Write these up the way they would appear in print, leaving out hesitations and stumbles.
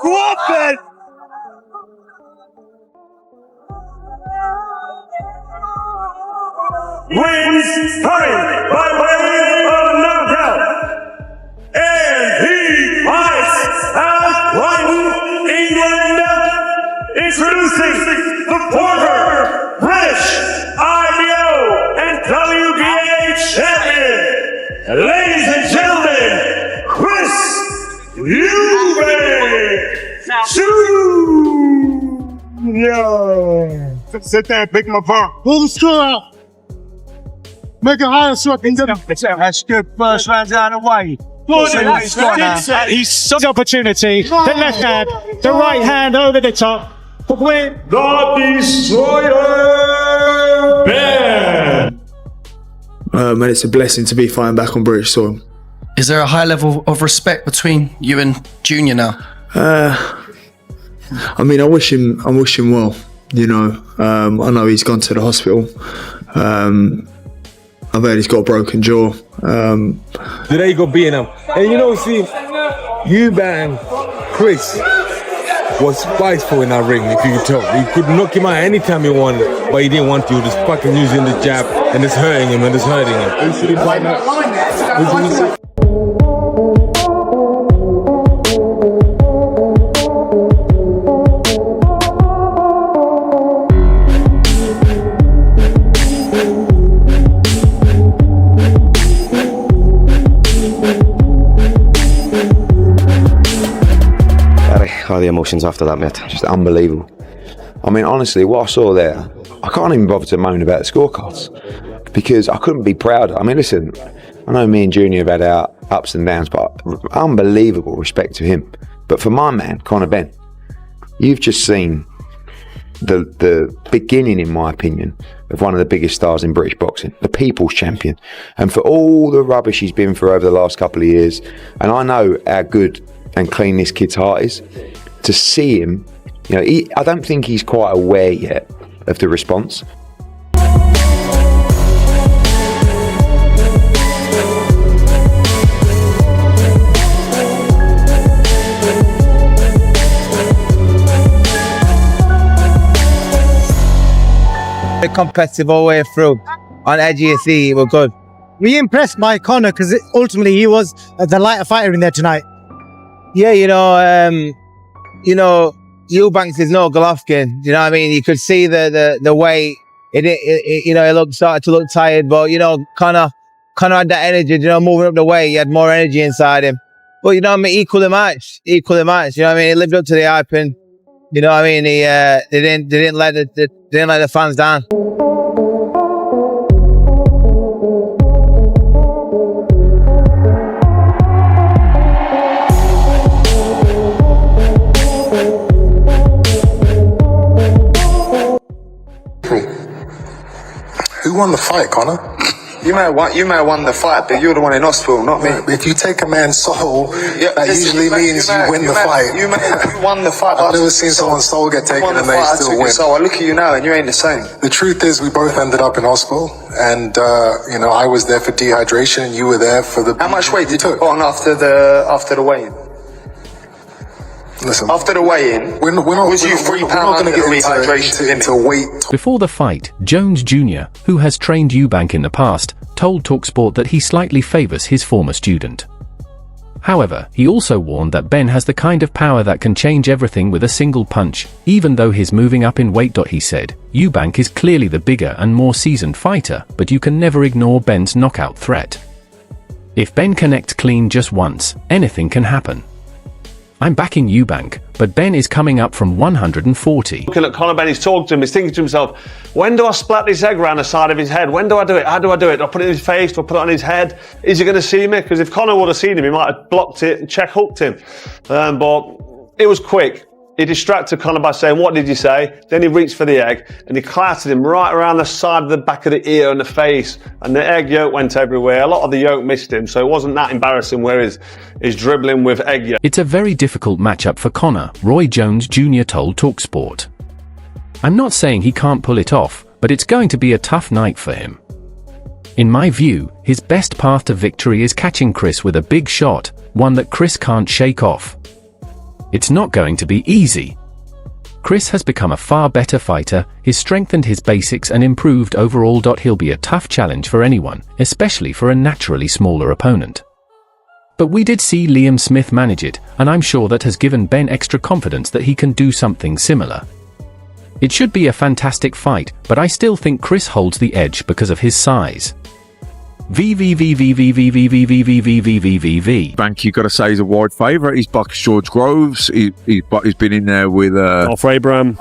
Go on, Ben! Wins coming by way of knockout. And he fights as one England. Introducing the former British IBO and WBA champion, ladies and gentlemen, Chris Eubank Jr. Sit there and pick my phone. Pull the score out. Make it higher so I can get him. That's good. First round down the way. He's such opportunity. The left hand, the right hand over the top. Win. The Destroyer Ben. And it's a blessing to be fighting back on British soil. Is there a high level of respect between you and Junior now? I mean, I wish him well. You know, I know he's gone to the hospital. I've heard he's got a broken jaw. Today you got beating him. And you know, see, Eubank, Chris was spiteful in that ring, if you could tell. He could knock him out anytime he wanted, but he didn't want to. He was just fucking using the jab, and it's hurting him, and it's hurting him. The emotions after that, mate, just unbelievable. I mean, honestly, what I saw there, I can't even bother to moan about the scorecards because I couldn't be prouder. I mean, listen, I know me and Junior have had our ups and downs, but unbelievable respect to him. But for my man, Conor Benn, you've just seen the beginning, in my opinion, of one of the biggest stars in British boxing, the people's champion. And for all the rubbish he's been through over the last couple of years, and I know how good and clean this kid's heart is, to see him, you know, I don't think he's quite aware yet of the response. Competitive all the way through. On edge of your seat, we're good. Were you impressed by Conor? Because ultimately he was the lighter fighter in there tonight. Yeah, you know, Eubanks is no Golovkin. You know what I mean? You could see the way it started to look tired, but you know, Conor had that energy. You know, moving up the way, he had more energy inside him. But you know what I mean? Equal the match. You know what I mean? He lived up to the hype, and you know what I mean? They didn't let the fans down. Who won the fight, Conor? You may have won the fight, but you're the one in hospital, not me. If you take a man's soul, that usually means you win the fight. You won the fight. I've never seen someone's soul get taken and they still win. So I look at you now and you ain't the same. The truth is we both ended up in hospital, and you know, I was there for dehydration and you were there for the... How much weight did you put on after the weigh-in? Listen, after the weigh-in, we're not going to get into weight. Before the fight, Jones Jr., who has trained Eubank in the past, told TalkSport that he slightly favours his former student. However, he also warned that Benn has the kind of power that can change everything with a single punch. Even though he's moving up in weight, he said, Eubank is clearly the bigger and more seasoned fighter, but you can never ignore Benn's knockout threat. If Benn connects clean just once, anything can happen. I'm backing Eubank, but Benn is coming up from 140. Looking at Conor Benn, he's talking to him, he's thinking to himself, when do I splat this egg around the side of his head? When do I do it? How do I do it? Do I put it in his face? Do I put it on his head? Is he going to see me? Because if Conor would have seen him, he might have blocked it and check hooked him. But it was quick. He distracted Conor by saying, what did you say? Then he reached for the egg and he clattered him right around the side of the back of the ear and the face, and the egg yolk went everywhere. A lot of the yolk missed him, so it wasn't that embarrassing where he's dribbling with egg yolk. It's a very difficult matchup for Conor, Roy Jones Jr. told TalkSport. I'm not saying he can't pull it off, but it's going to be a tough night for him. In my view, his best path to victory is catching Chris with a big shot, one that Chris can't shake off. It's not going to be easy. Chris has become a far better fighter, he's strengthened his basics and improved overall. He'll be a tough challenge for anyone, especially for a naturally smaller opponent. But we did see Liam Smith manage it, and I'm sure that has given Ben extra confidence that he can do something similar. It should be a fantastic fight, but I still think Chris holds the edge because of his size. Bank, you got to say, he's a wide favourite. He's boxed George Groves. He's been in there with Arthur Abraham.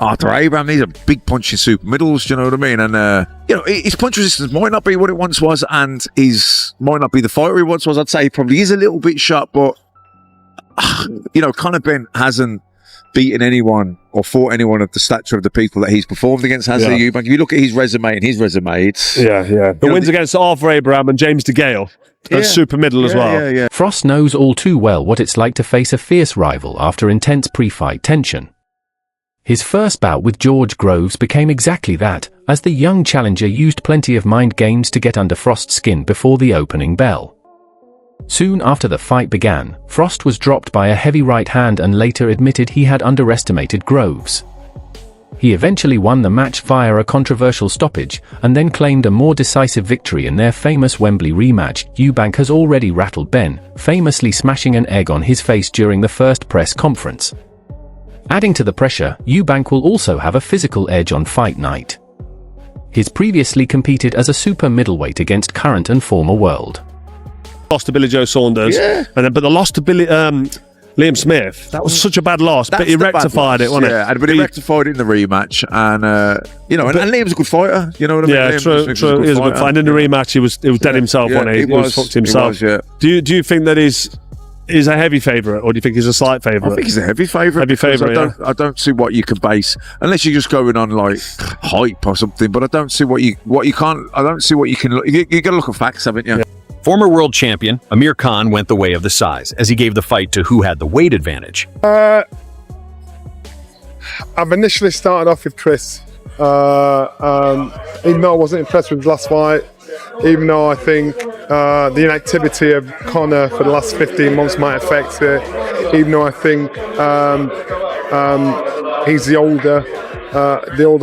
These are big punching super middles. Do you know what I mean? And his punch resistance might not be what it once was, and might not be the fighter he once was. I'd say he probably is a little bit sharp, but Conor Benn hasn't beaten anyone or fought anyone of the stature of the people that he's performed against, has he, Eubank? If you look at his resume, it's... The wins against Arthur Abraham and James DeGale. That's super middle as well. Frost knows all too well what it's like to face a fierce rival after intense pre-fight tension. His first bout with George Groves became exactly that, as the young challenger used plenty of mind games to get under Frost's skin before the opening bell. Soon after the fight began, Frost was dropped by a heavy right hand and later admitted he had underestimated Groves. He eventually won the match via a controversial stoppage, and then claimed a more decisive victory in their famous Wembley rematch. Eubank has already rattled Benn, famously smashing an egg on his face during the first press conference. Adding to the pressure, Eubank will also have a physical edge on fight night. He's previously competed as a super middleweight against current and former world. Lost to Billy Joe Saunders, but the loss to Liam Smith, that was such a bad loss, but he rectified it, wasn't it? But he rectified it in the rematch, and and Liam's a good fighter, you know what I mean? Yeah, true. He was a good fighter. In the rematch, he was dead himself, wasn't he? He was fucked himself. Do you think that he's a heavy favourite, or do you think he's a slight favourite? I think he's a heavy favourite. I don't see what you can base, unless you're just going on like hype or something. But I don't see what you can't. I don't see what you can. You got to look at facts, haven't you? Former world champion Amir Khan went the way of the size, as he gave the fight to who had the weight advantage. I've initially started off with Chris, even though I wasn't impressed with his last fight, even though I think the inactivity of Conor for the last 15 months might affect it, even though I think he's the older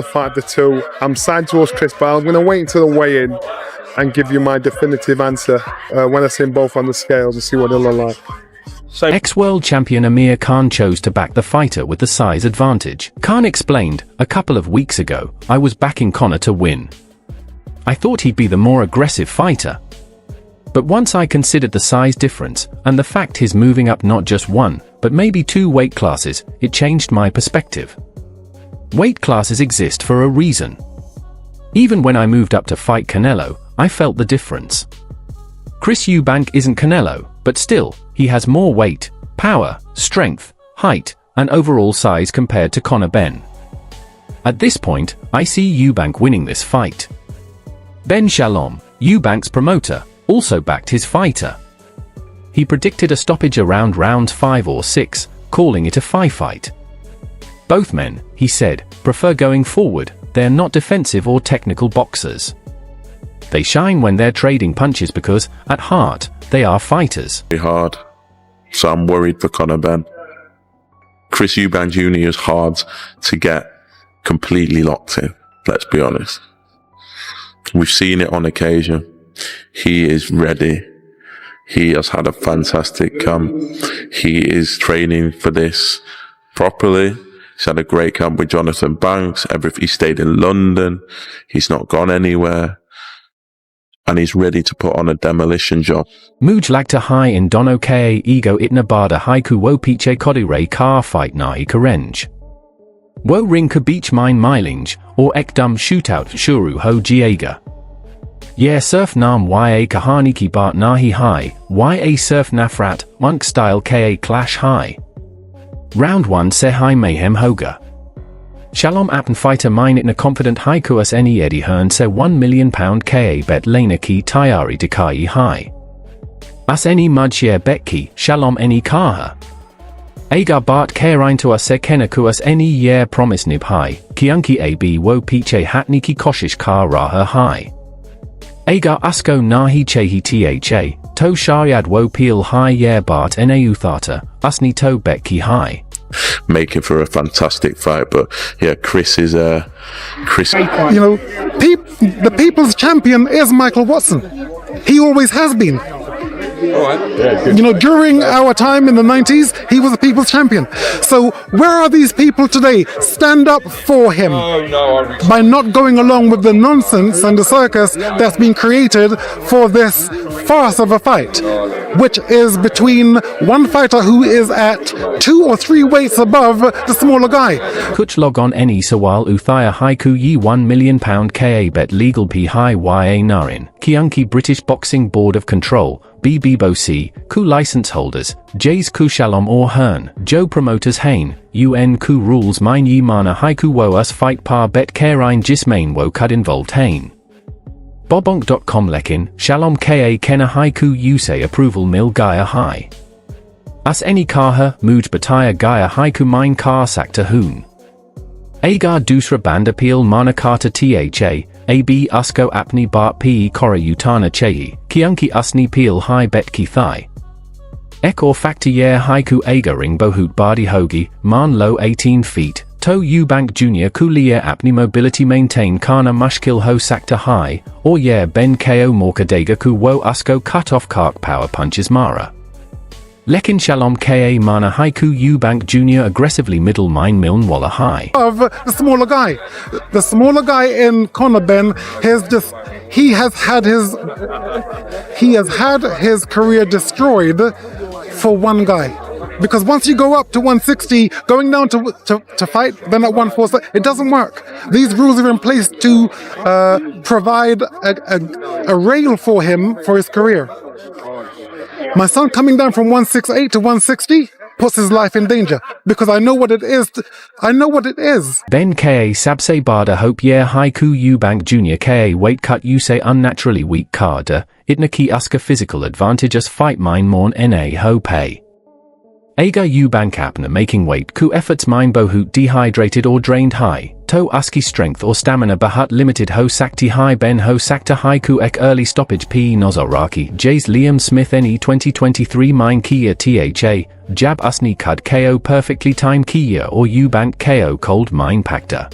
fighter of the two. I'm side towards Chris, but I'm going to wait until the weigh-in and give you my definitive answer when I see them both on the scales and see what they'll look like. Ex-world champion Amir Khan chose to back the fighter with the size advantage. Khan explained, "A couple of weeks ago, I was backing Conor to win. I thought he'd be the more aggressive fighter. But once I considered the size difference, and the fact he's moving up not just one, but maybe two weight classes, it changed my perspective. Weight classes exist for a reason. Even when I moved up to fight Canelo, I felt the difference. Chris Eubank isn't Canelo, but still, he has more weight, power, strength, height, and overall size compared to Conor Benn. At this point, I see Eubank winning this fight." Ben Shalom, Eubank's promoter, also backed his fighter. He predicted a stoppage around rounds 5 or 6, calling it a fight. "Both men," he said, "prefer going forward. They're not defensive or technical boxers. They shine when they're trading punches because, at heart, they are fighters." Hard, so I'm worried for Conor Benn. Chris Eubank Jr. is hard to get completely locked in, let's be honest. We've seen it on occasion. He is ready. He has had a fantastic camp. He is training for this properly. He's had a great camp with Jonathan Banks. He stayed in London. He's not gone anywhere. And he's ready to put on a demolition job. Muj lagta hai in dono ka ego itna bada haiku wo piche kodire car fight nahi karenj. Wo ring ka beach mine milinge, or ekdum shootout shuru ho jiega. Yeah surf nam ya kahani ki bat nahi hai, ya surf nafrat, monk style ka clash high. Round 1 se hai mayhem hoga. Shalom appen fighter mine itna confident haikuas eni Eddie Hearn se £1 million ka bet lena ki tayari dekai hai. As eni mudshare betki, shalom eni kaha. Agar bat karein to us se kenakuas eni yer promise nib hai, kianki ab wo piche hatniki koshish ka raha hai. Agar asko nahi chehi tha, to shariad wo peel hai yer bat eneuthata, usni to betki hai. making for a fantastic fight. But yeah, Chris is Chris. You know, the people's champion is Michael Watson. He always has been. You know, during our time in the 90s, he was the people's champion. So where are these people today? Stand up for him by not going along with the nonsense and the circus that's been created for this farce of a fight, which is between one fighter who is at 2 or 3 weights above the smaller guy. Kuch log on any sawal uthaya haiku yi £1 million ka bet legal p hi ya narin, Kianki British Boxing Board of Control, BBBOC, Ku license holders, Jays Ku Shalom or Hearn, Joe Promoters Hain, UN Ku rules mine yi mana haiku wo us fight par bet karein jismain wo cud involved Hain. Bobonk.com lekin, Shalom ka kena haiku use approval mil gaya high. Us any karha, mood bataya gaya haiku mine kar sakta hoon. Agar dusra band appeal mana karta tha, AB usko apni bart pe kora utana chei, kiunki usni peel high bet ki thai. Ek or factor yer haiku agar ring bohut bardi hogi, man low 18 feet, to Eubank Jr kulier apni mobility maintain kana mushkil ho sakta high, or yer ben ko morkadega ku wo usko cut off kark power punches mara. Lekin Shalom ka mana haiku Eubank Jr aggressively middle mine miln walla high. Of the smaller guy. The smaller guy in Conor Benn he has had his career destroyed for one guy. Because once you go up to 160, going down to fight, then at 140, it doesn't work. These rules are in place to provide a rail for him for his career. My son coming down from 168 to 160 puts his life in danger because I know what it is. I know what it is. Ben ka sabse bada hope yer haiku Eubank Jr ka weight cut you say unnaturally weak carda, itnaki uska physical advantage us fight mine morn na ho pay. Aga Eubank apna making weight ku efforts mine bohut dehydrated or drained high, to uski strength or stamina bahut limited ho sakti high ben ho sakta haiku ek early stoppage p nozaraki Jays Liam Smith ne 2023 mine kia tha, jab usni cud ko perfectly time kia or Eubank ko cold mine pacta.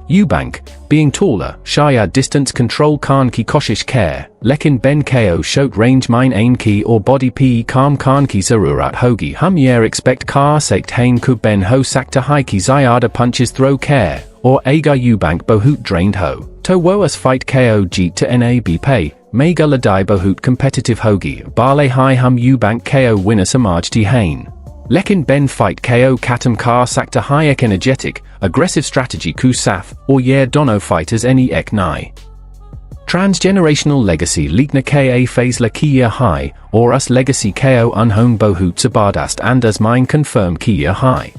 Eubank, being taller, shaya distance control kan ki koshish care, lekin ben ko shot range mine aim ki or body p kam kan ki zarurat hogi hum yer expect kar sekt hain ku ben ho sakta hai ki zayada punches throw care, or aga Eubank bohut drained ho, to wo us fight ko jeet to nab pay, mega ladai bohut competitive hogi, barley high hum Eubank ko winner samaj di hain. Lekin Ben fight ko katam kar sakta high ek energetic, aggressive strategy ku saf, or yer dono fighters any ek nai. Transgenerational legacy likna ka phase la kia high, or us legacy ko unhome bohut sabardast and as mine confirm kia high.